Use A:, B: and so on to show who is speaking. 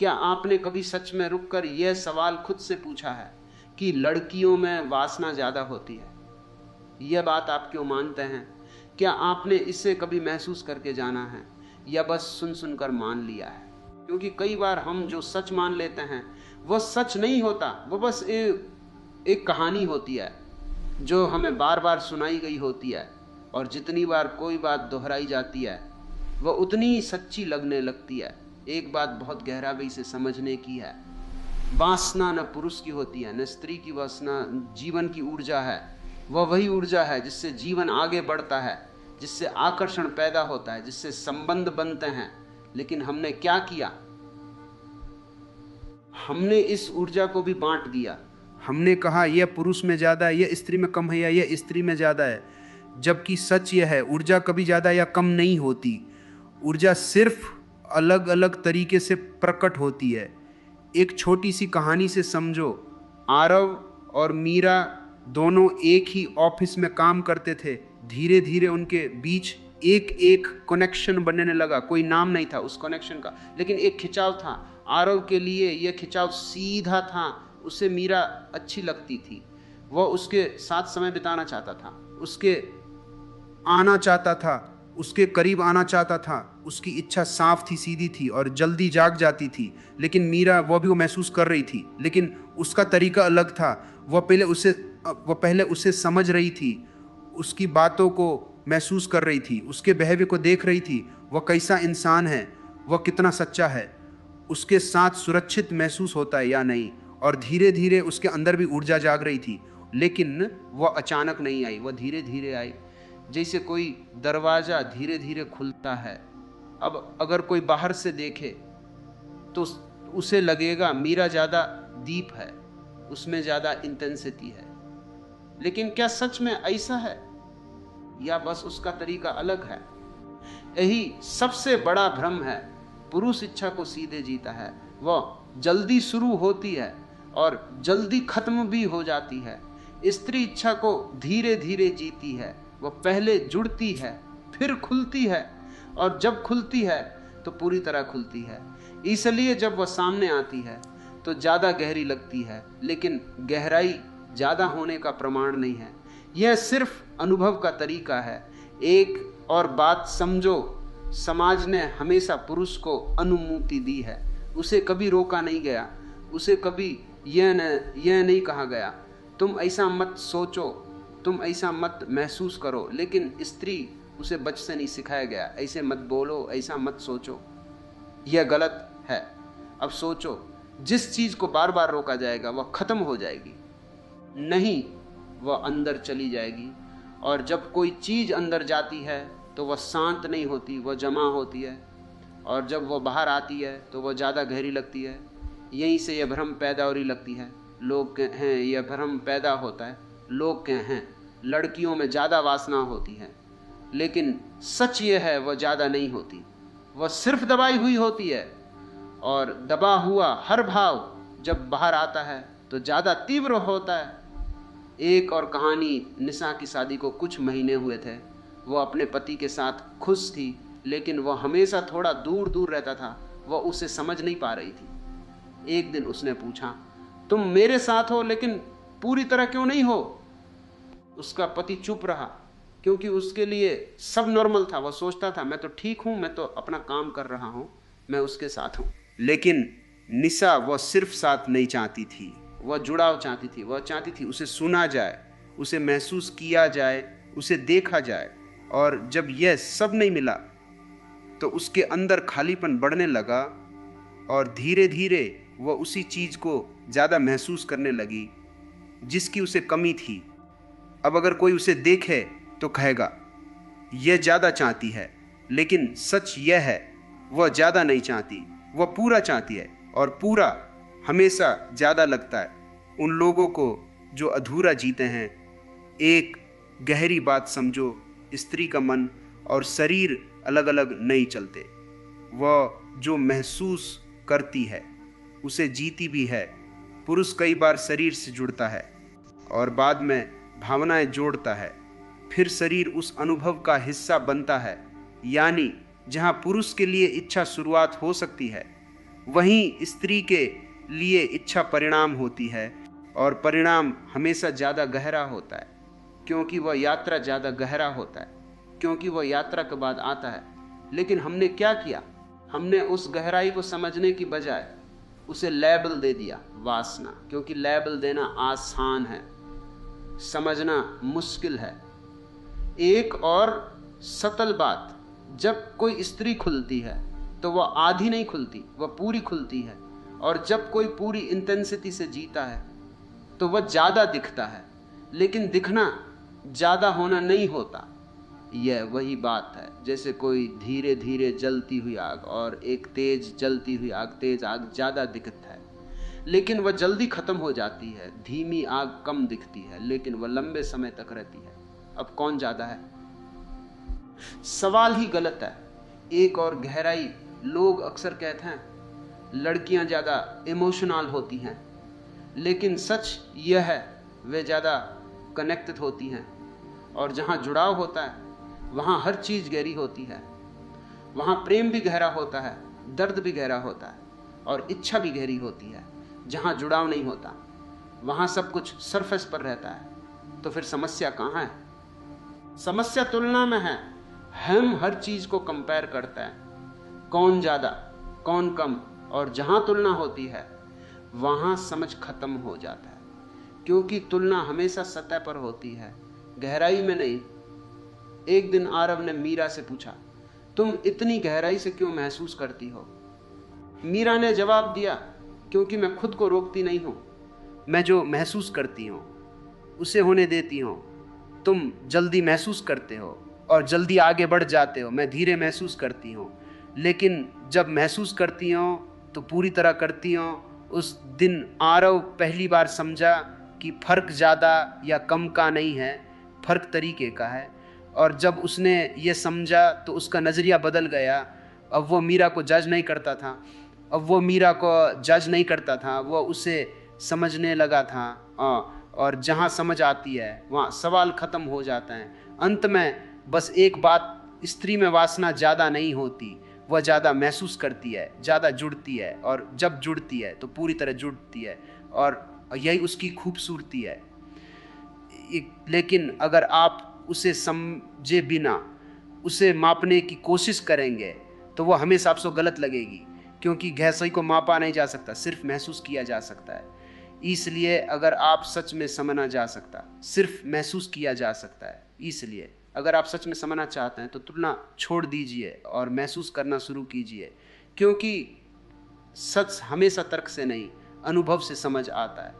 A: क्या आपने कभी सच में रुककर यह सवाल खुद से पूछा है कि लड़कियों में वासना ज्यादा होती है? यह बात आप क्यों मानते हैं? क्या आपने इसे कभी महसूस करके जाना है या बस सुन सुनकर मान लिया है? क्योंकि कई बार हम जो सच मान लेते हैं वह सच नहीं होता, वह बस एक कहानी होती है जो हमें बार बार सुनाई गई होती है, और जितनी बार कोई बात दोहराई जाती है वह उतनी ही सच्ची लगने लगती है। एक बात बहुत गहराई से समझने की है, वासना न पुरुष की होती है न स्त्री की वासना जीवन की ऊर्जा है। वह वही ऊर्जा है जिससे जीवन आगे बढ़ता है, जिससे आकर्षण पैदा होता है, जिससे संबंध बनते हैं। लेकिन हमने क्या किया? हमने इस ऊर्जा को भी बांट दिया। हमने कहा यह पुरुष में ज्यादा है, यह स्त्री में कम है, या यह स्त्री में ज्यादा है। जबकि सच यह है, ऊर्जा कभी ज्यादा या कम नहीं होती। ऊर्जा सिर्फ अलग अलग तरीके से प्रकट होती है। एक छोटी सी कहानी से समझो, आरव और मीरा दोनों एक ही ऑफिस में काम करते थे। धीरे धीरे उनके बीच एक एक कनेक्शन बनने लगा। कोई नाम नहीं था उस कनेक्शन का, लेकिन एक खिंचाव था। आरव के लिए यह खिंचाव सीधा था, उसे मीरा अच्छी लगती थी, वह उसके साथ समय बिताना चाहता था, उसके आना चाहता था, उसके करीब आना चाहता था। उसकी इच्छा साफ थी, सीधी थी और जल्दी जाग जाती थी। लेकिन मीरा वो महसूस कर रही थी, लेकिन उसका तरीका अलग था। वह पहले उसे समझ रही थी, उसकी बातों को महसूस कर रही थी, उसके बिहेवियर को देख रही थी। वह कैसा इंसान है, वह कितना सच्चा है, उसके साथ सुरक्षित महसूस होता है या नहीं। और धीरे धीरे उसके अंदर भी ऊर्जा जाग रही थी। लेकिन वह अचानक नहीं आई, वह धीरे धीरे आई, जैसे कोई दरवाजा धीरे धीरे खुलता है। अब अगर कोई बाहर से देखे तो उसे लगेगा मीरा ज्यादा डीप है, उसमें ज्यादा इंटेंसिटी है। लेकिन क्या सच में ऐसा है, या बस उसका तरीका अलग है? यही सबसे बड़ा भ्रम है। पुरुष इच्छा को सीधे जीता है, वह जल्दी शुरू होती है और जल्दी खत्म भी हो जाती है। स्त्री इच्छा को धीरे धीरे जीती है, वह पहले जुड़ती है, फिर खुलती है, और जब खुलती है तो पूरी तरह खुलती है। इसलिए जब वह सामने आती है तो ज्यादा गहरी लगती है, लेकिन गहराई ज्यादा होने का प्रमाण नहीं है। यह सिर्फ अनुभव का तरीका है। एक और बात समझो, समाज ने हमेशा पुरुष को अनुमति दी है, उसे कभी रोका नहीं गया, उसे कभी यह नहीं कहा गया तुम ऐसा मत सोचो, तुम ऐसा मत महसूस करो। लेकिन स्त्री उसे बचपन से नहीं सिखाया गया, ऐसे मत बोलो, ऐसा मत सोचो, यह गलत है। अब सोचो, जिस चीज को बार बार रोका जाएगा वह खत्म हो जाएगी, नहीं वह अंदर चली जाएगी। और जब कोई चीज अंदर जाती है तो वह शांत नहीं होती, वह जमा होती है, और जब वह बाहर आती है तो वह ज़्यादा गहरी लगती है। यहीं से यह भ्रम पैदा हो रही लगती है। लोग हैं यह भ्रम पैदा होता है, लोग हैं लड़कियों में ज़्यादा वासना होती है, लेकिन सच यह है वह ज़्यादा नहीं होती, वह सिर्फ दबाई हुई होती है। और दबा हुआ हर भाव जब बाहर आता है तो ज़्यादा तीव्र होता है। एक और कहानी, निशा की शादी को कुछ महीने हुए थे। वह अपने पति के साथ खुश थी, लेकिन वह हमेशा थोड़ा दूर दूर रहता था, वह उसे समझ नहीं पा रही थी। एक दिन उसने पूछा, तुम मेरे साथ हो लेकिन पूरी तरह क्यों नहीं हो? उसका पति चुप रहा, क्योंकि उसके लिए सब नॉर्मल था। वह सोचता था मैं तो ठीक हूं, मैं तो अपना काम कर रहा हूं, मैं उसके साथ हूं। लेकिन निशा वह सिर्फ साथ नहीं चाहती थी, वह जुड़ाव चाहती थी। वह चाहती थी उसे सुना जाए, उसे महसूस किया जाए, उसे देखा जाए। और जब यह सब नहीं मिला तो उसके अंदर खालीपन बढ़ने लगा, और धीरे धीरे वह उसी चीज को ज़्यादा महसूस करने लगी जिसकी उसे कमी थी। अब अगर कोई उसे देखे तो कहेगा यह ज़्यादा चाहती है, लेकिन सच यह है वह ज़्यादा नहीं चाहती, वह पूरा चाहती है। और पूरा हमेशा ज़्यादा लगता है उन लोगों को जो अधूरा जीते हैं। एक गहरी बात समझो, स्त्री का मन और शरीर अलग अलग नहीं चलते। वह जो महसूस करती है उसे जीती भी है। पुरुष कई बार शरीर से जुड़ता है और बाद में भावनाएं जोड़ता है, फिर शरीर उस अनुभव का हिस्सा बनता है। यानी जहां पुरुष के लिए इच्छा शुरुआत हो सकती है, वहीं स्त्री के लिए इच्छा परिणाम होती है, और परिणाम हमेशा ज़्यादा गहरा होता है, क्योंकि वह यात्रा ज़्यादा गहरा होता है, क्योंकि वह यात्रा के बाद आता है। लेकिन हमने क्या किया? हमने उस गहराई को समझने की बजाय उसे लेबल दे दिया, वासना। क्योंकि लेबल देना आसान है, समझना मुश्किल है। एक और सतल बात, जब कोई स्त्री खुलती है तो वह आधी नहीं खुलती, वह पूरी खुलती है। और जब कोई पूरी इंटेंसिटी से जीता है तो वह ज़्यादा दिखता है, लेकिन दिखना ज़्यादा होना नहीं होता। यह वही बात है, जैसे कोई धीरे धीरे जलती हुई आग और एक तेज जलती हुई आग, तेज आग ज़्यादा दिखता है लेकिन वह जल्दी ख़त्म हो जाती है। धीमी आग कम दिखती है लेकिन वह लंबे समय तक रहती है। अब कौन ज़्यादा है? सवाल ही गलत है। एक और गहराई, लोग अक्सर कहते हैं लड़कियां ज़्यादा इमोशनल होती हैं, लेकिन सच यह है वे ज़्यादा कनेक्टेड होती हैं। और जहाँ जुड़ाव होता है वहाँ हर चीज़ गहरी होती है। वहाँ प्रेम भी गहरा होता है, दर्द भी गहरा होता है और इच्छा भी गहरी होती है। जहाँ जुड़ाव नहीं होता वहाँ सब कुछ सरफेस पर रहता है। तो फिर समस्या कहाँ है? समस्या तुलना में है। हम हर चीज़ को कंपेयर करते हैं, कौन ज़्यादा कौन कम, और जहाँ तुलना होती है वहाँ समझ खत्म हो जाता है। क्योंकि तुलना हमेशा सतह पर होती है, गहराई में नहीं। एक दिन आरव ने मीरा से पूछा, तुम इतनी गहराई से क्यों महसूस करती हो? मीरा ने जवाब दिया, क्योंकि मैं खुद को रोकती नहीं हूँ। मैं जो महसूस करती हूँ उसे होने देती हूँ। तुम जल्दी महसूस करते हो और जल्दी आगे बढ़ जाते हो, मैं धीरे महसूस करती हूँ। लेकिन जब महसूस करती हूँ तो पूरी तरह करती हूँ। उस दिन आरव पहली बार समझा कि फ़र्क ज़्यादा या कम का नहीं है, फ़र्क तरीके का है। और जब उसने ये समझा तो उसका नज़रिया बदल गया। अब वो मीरा को जज नहीं करता था, वो उसे समझने लगा था। और जहाँ समझ आती है वहाँ सवाल ख़त्म हो जाता है। अंत में बस एक बात, स्त्री में वासना ज़्यादा नहीं होती, वह ज़्यादा महसूस करती है, ज़्यादा जुड़ती है। और जब जुड़ती है तो पूरी तरह जुड़ती है, और यही उसकी खूबसूरती है। लेकिन अगर आप उसे समझे बिना उसे मापने की कोशिश करेंगे तो वह हमेशा आपको गलत लगेगी। क्योंकि गहराई को मापा नहीं जा सकता, सिर्फ महसूस किया जा सकता है। इसलिए अगर आप सच में समझना जा सकता, सिर्फ महसूस किया जा सकता है। इसलिए अगर आप सच में समझना चाहते हैं तो तुलना छोड़ दीजिए और महसूस करना शुरू कीजिए। क्योंकि सच हमेशा तर्क से नहीं, अनुभव से समझ आता है।